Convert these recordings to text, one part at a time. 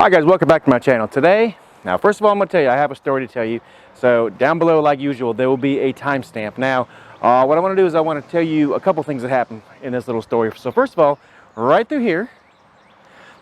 Hi guys, welcome back to my channel. Today, now first of all I'm going to tell you, I have a story to tell you. So down below like usual there will be a timestamp. Now what I want to do is I want to tell you a couple things that happened in this little story. So first of all, right through here,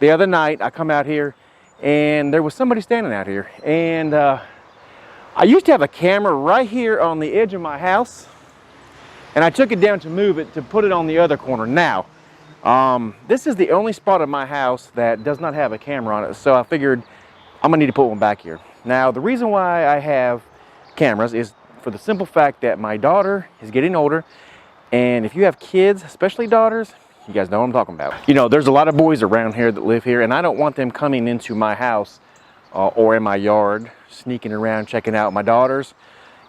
the other night I come out here and there was somebody standing out here. And I used to have a camera right here on the edge of my house, and I took it down to move it to put it on the other corner. Now this is the only spot of my house that does not have a camera on it, so I figured I'm gonna need to put one back here. Now the reason why I have cameras is for the simple fact that my daughter is getting older, and if you have kids, especially daughters, you guys know what I'm talking about. You know, there's a lot of boys around here that live here, and I don't want them coming into my house or in my yard, sneaking around checking out my daughters,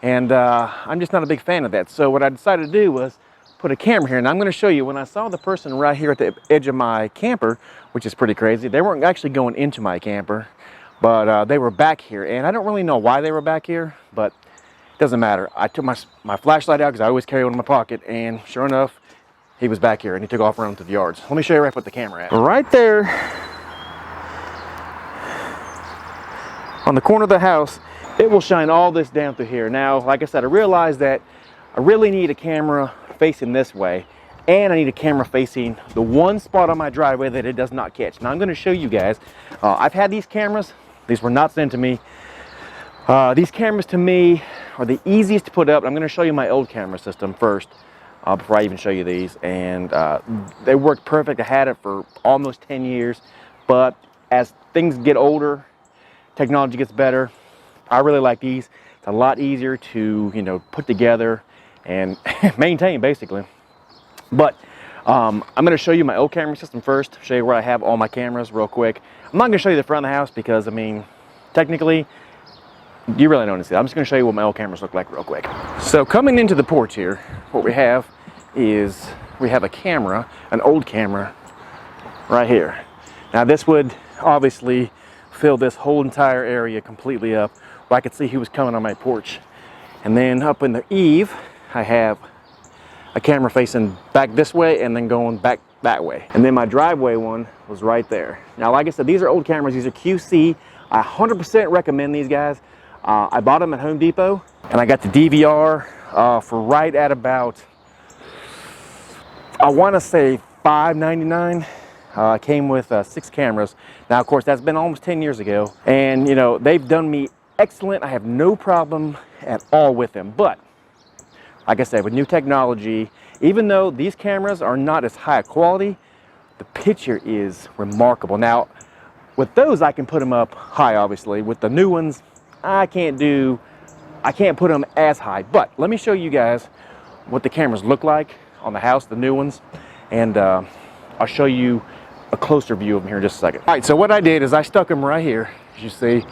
and I'm just not a big fan of that. So what I decided to do was put a camera here, and I'm going to show you. When I saw the person right here at the edge of my camper, which is pretty crazy, they weren't actually going into my camper, but they were back here, and I don't really know why they were back here, but it doesn't matter. I took my flashlight out because I always carry one in my pocket, and sure enough, he was back here, and he took off running to the yards. Let me show you where I put the camera at. Right there on the corner of the house, it will shine all this down through here. Now, like I said, I realized that I really need a camera facing this way, and I need a camera facing the one spot on my driveway that it does not catch. Now I'm going to show you guys. I've had these cameras. These were not sent to me. These cameras to me are the easiest to put up. I'm going to show you my old camera system first before I even show you these, and they worked perfect. I had it for almost 10 years, but as things get older, technology gets better, I really like these. It's a lot easier to, you know, put together and maintain, basically. But I'm going to show you my old camera system first, show you where I have all my cameras real quick. I'm not going to show you the front of the house because, I mean, technically, you really don't need to see that. I'm just going to show you what my old cameras look like real quick. So coming into the porch here, what we have is we have a camera, an old camera, right here. Now this would obviously fill this whole entire area completely up, where I could see who was coming on my porch. And then up in the eave, I have a camera facing back this way and then going back that way. And then my driveway one was right there. Now, like I said, these are old cameras. These are QC. I 100% recommend these guys. I bought them at Home Depot, and I got the DVR for right at about, I want to say $5.99. Came with 6 cameras. Now, of course, that's been almost 10 years ago. And, you know, they've done me excellent. I have no problem at all with them. But like I said, with new technology, even though these cameras are not as high quality, the picture is remarkable. Now, with those, I can put them up high, obviously. With the new ones, I can't put them as high. But let me show you guys what the cameras look like on the house, the new ones, and I'll show you a closer view of them here in just a second. All right, so what I did is I stuck them right here, as you see,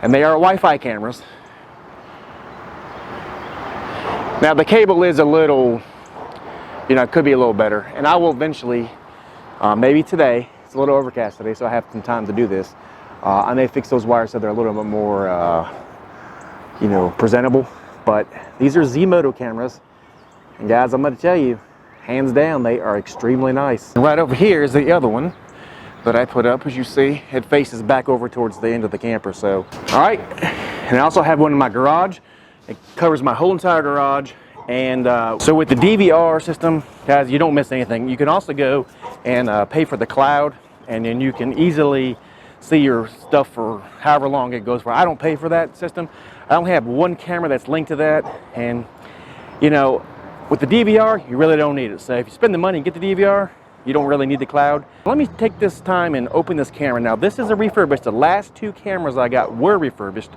and they are Wi-Fi cameras. Now the cable is a little, you know, it could be a little better, and I will eventually, maybe today, it's a little overcast today, so I have some time to do this. I may fix those wires so they're a little bit more, you know, presentable. But these are Zmodo cameras, and guys, I'm going to tell you, hands down, they are extremely nice. And right over here is the other one that I put up. As you see, it faces back over towards the end of the camper. So, all right, and I also have one in my garage. It covers my whole entire garage. And so with the DVR system, guys, you don't miss anything. You can also go and pay for the cloud, and then you can easily see your stuff for however long it goes for. I don't pay for that system. I only have one camera that's linked to that, and you know, with the DVR, you really don't need it. So if you spend the money and get the DVR, you don't really need the cloud. Let me take this time and open this camera. Now this is a refurbished. The last 2 cameras I got were refurbished,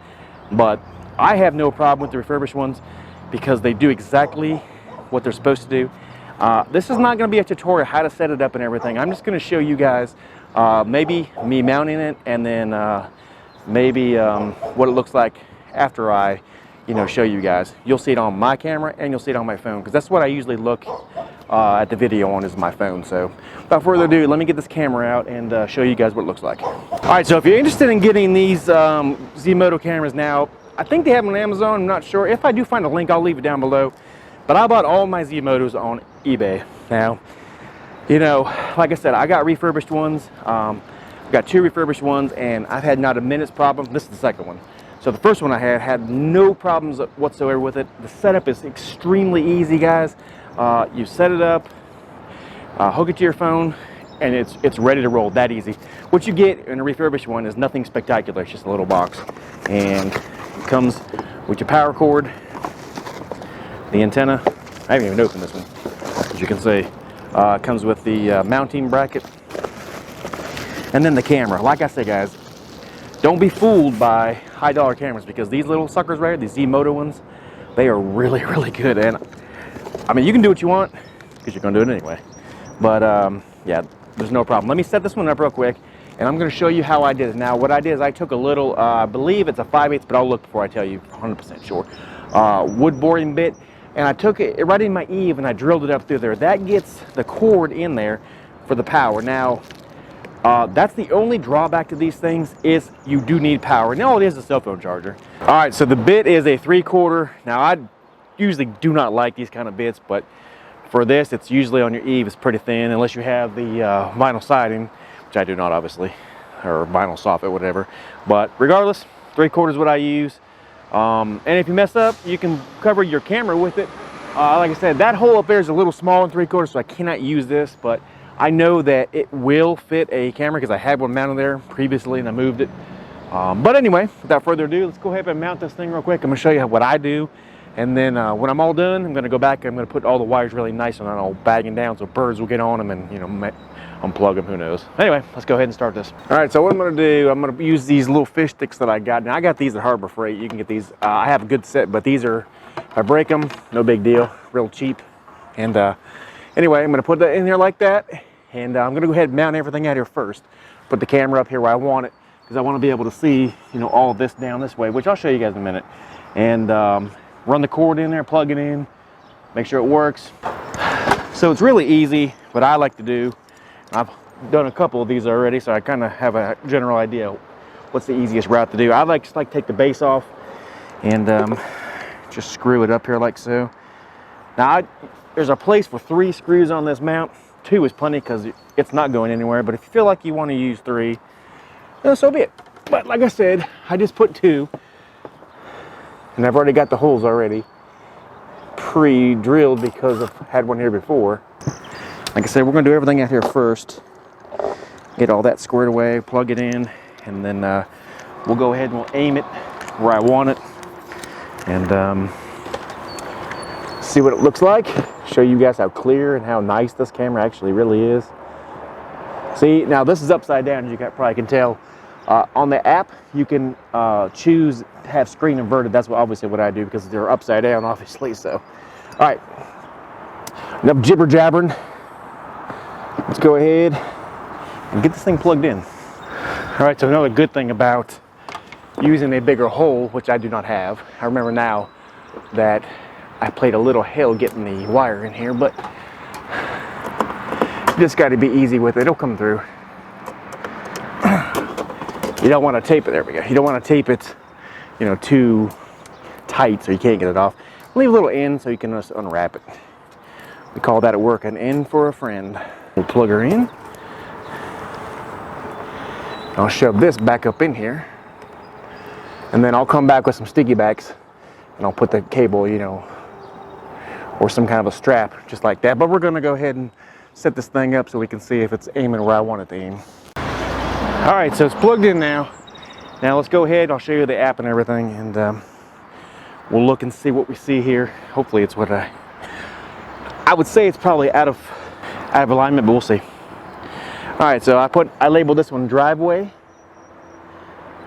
but I have no problem with the refurbished ones because they do exactly what they're supposed to do. This is not going to be a tutorial how to set it up and everything. I'm just going to show you guys maybe me mounting it, and then maybe what it looks like after I, you know, show you guys. You'll see it on my camera and you'll see it on my phone, because that's what I usually look at the video on, is my phone. So without further ado, let me get this camera out and show you guys what it looks like. All right, so if you're interested in getting these Zmodo cameras now, I think they have them on Amazon. I'm not sure. If I do find a link, I'll leave it down below. But I bought all my Zmodos on eBay. Now, you know, like I said, I got refurbished ones. Got 2 refurbished ones, and I've had not a minute's problem. This is the second one. So the first one I had no problems whatsoever with it. The setup is extremely easy, guys. You set it up, hook it to your phone, and it's ready to roll. That easy. What you get in a refurbished one is nothing spectacular. It's just a little box, and it comes with your power cord, the antenna. I haven't even opened this one, as you can see. It comes with the mounting bracket, and then the camera. Like I said, guys, don't be fooled by high dollar cameras, because these little suckers right here, these Zmodo ones, they are really, really good. And I mean, you can do what you want because you're going to do it anyway. But yeah, there's no problem. Let me set this one up real quick, and I'm going to show you how I did it. Now, what I did is I took a little, I believe it's a 5/8, but I'll look before I tell you 100% sure, wood boring bit, and I took it right in my eave and I drilled it up through there. That gets the cord in there for the power. Now, that's the only drawback to these things, is you do need power. Now it is a cell phone charger. All right, so the bit is a 3/4. Now, I usually do not like these kind of bits, but for this, it's usually on your eave, it's pretty thin, unless you have the vinyl siding, which I do not, obviously, or vinyl soffit, whatever. But regardless, 3/4 is what I use. And if you mess up, you can cover your camera with it. Like I said, that hole up there is a little small in 3/4, so I cannot use this, but I know that it will fit a camera because I had one mounted there previously and I moved it. But anyway, without further ado, let's go ahead and mount this thing real quick. I'm going to show you what I do. And then when I'm all done, I'm going to go back and I'm going to put all the wires really nice and all bagging down so birds will get on them and, you know, unplug them, who knows. Anyway, let's go ahead and start this. All right, so what I'm going to do, I'm going to use these little fish sticks that I got. Now, I got these at Harbor Freight. You can get these. I have a good set, but these are, if I break them, no big deal, real cheap. And anyway, I'm going to put that in here like that. And I'm going to go ahead and mount everything out here first. Put the camera up here where I want it, because I want to be able to see, you know, all of this down this way, which I'll show you guys in a minute. And run the cord in there, plug it in, make sure it works. So it's really easy. What I like to do, I've done a couple of these already, so I kind of have a general idea what's the easiest route to do. I like just take the base off and just screw it up here like so. Now there's a place for 3 screws on this mount. 2 is plenty because it's not going anywhere, but if you feel like you want to use 3, so be it. But like I said, I just put 2, and I've already got the holes already pre-drilled because I've had one here before. Like I said, we're going to do everything out here first, get all that squared away, plug it in, and then we'll go ahead and we'll aim it where I want it, and see what it looks like. Show you guys how clear and how nice this camera actually really is. See, now this is upside down, as you probably can tell. On the app, you can choose to have screen inverted. That's obviously what I do, because they're upside down, obviously. So, all right, enough jibber jabbering. Let's go ahead and get this thing plugged in. All right, so another good thing about using a bigger hole, which I do not have. I remember now that I played a little hell getting the wire in here, but you just got to be easy with it. It'll come through. You don't want to tape it. There we go. You don't want to tape it, you know, too tight so you can't get it off. Leave a little end so you can just unwrap it. We call that at work an end for a friend. We'll plug her in. I'll shove this back up in here, and then I'll come back with some sticky backs and I'll put the cable, you know, or some kind of a strap just like that. But we're going to go ahead and set this thing up so we can see if it's aiming where I want it to aim. All right, so it's plugged in now. Now let's go ahead, I'll show you the app and everything, and we'll look and see what we see here. Hopefully it's what I would say it's probably out of alignment, but we'll see. All right, so I labeled this one driveway,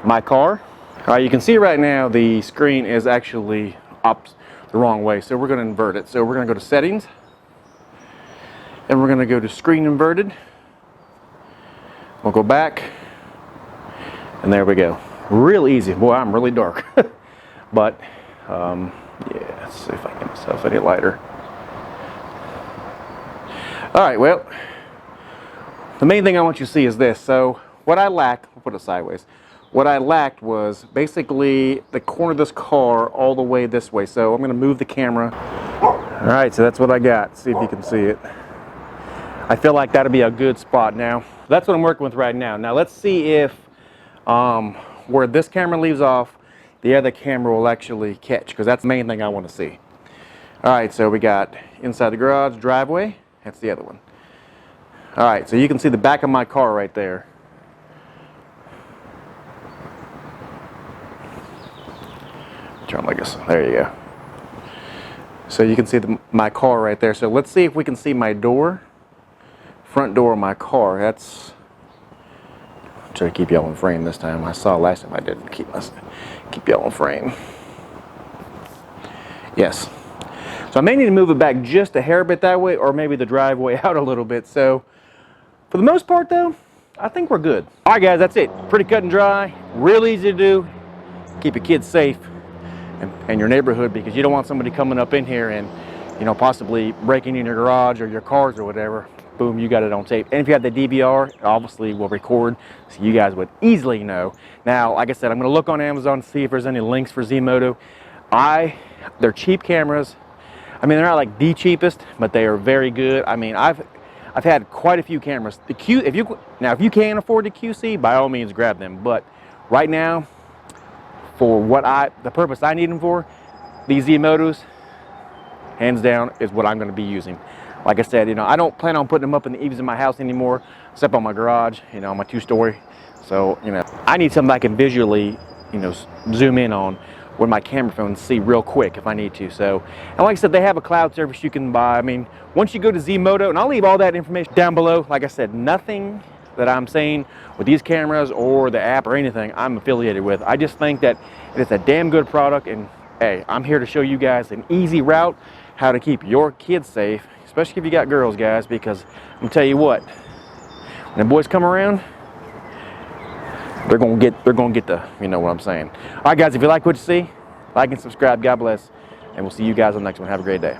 my car. All right, you can see right now the screen is actually up the wrong way, so we're going to invert it. So we're going to go to settings, and we're going to go to screen inverted. We'll go back, and there we go. Real easy. Boy, I'm really dark. But yeah, let's see if I can get myself any lighter. All right, well, the main thing I want you to see is this. So what I lacked, we'll put it sideways. What I lacked was basically the corner of this car all the way this way. So I'm going to move the camera. All right, so that's what I got. See if you can see it. I feel like that'll be a good spot now. That's what I'm working with right now. Now let's see if where this camera leaves off, the other camera will actually catch, because that's the main thing I want to see. All right, so we got inside the garage, driveway. That's the other one. All right, so you can see the back of my car right there. Turn like this. There you go. So you can see my car right there. So let's see if we can see my door, front door of my car. That's. Try to keep y'all in frame this time. I saw last time I didn't keep y'all in frame. Yes. So I may need to move it back just a hair bit that way, or maybe the driveway out a little bit. So for the most part though, I think we're good. All right guys, that's it. Pretty cut and dry, real easy to do. Keep your kids safe and your neighborhood, because you don't want somebody coming up in here and, you know, possibly breaking in your garage or your cars or whatever. Boom, you got it on tape. And if you have the DVR, obviously we'll record so you guys would easily know. Now, like I said, I'm going to look on Amazon to see if there's any links for Zmodo. They're cheap cameras. I mean, they're not like the cheapest, but they are very good. I mean, I've had quite a few cameras. If you can afford the QC, by all means grab them. But right now, for the purpose I need them for, these Zmodos, hands down, is what I'm going to be using. Like I said, you know, I don't plan on putting them up in the eaves in my house anymore, except on my garage, you know, my 2-story. So, you know, I need something I can visually, you know, zoom in on with my camera phone and see real quick if I need to. So, and like I said, they have a cloud service you can buy. I mean, once you go to Zmodo, and I'll leave all that information down below. Like I said, nothing that I'm saying with these cameras or the app or anything I'm affiliated with. I just think that it's a damn good product, and hey, I'm here to show you guys an easy route how to keep your kids safe, especially if you got girls, guys, because I'm gonna tell you what, when the boys come around, they're gonna get the, you know what I'm saying. All right guys, if you like what you see, like and subscribe. God bless, and we'll see you guys on the next one. Have a great day.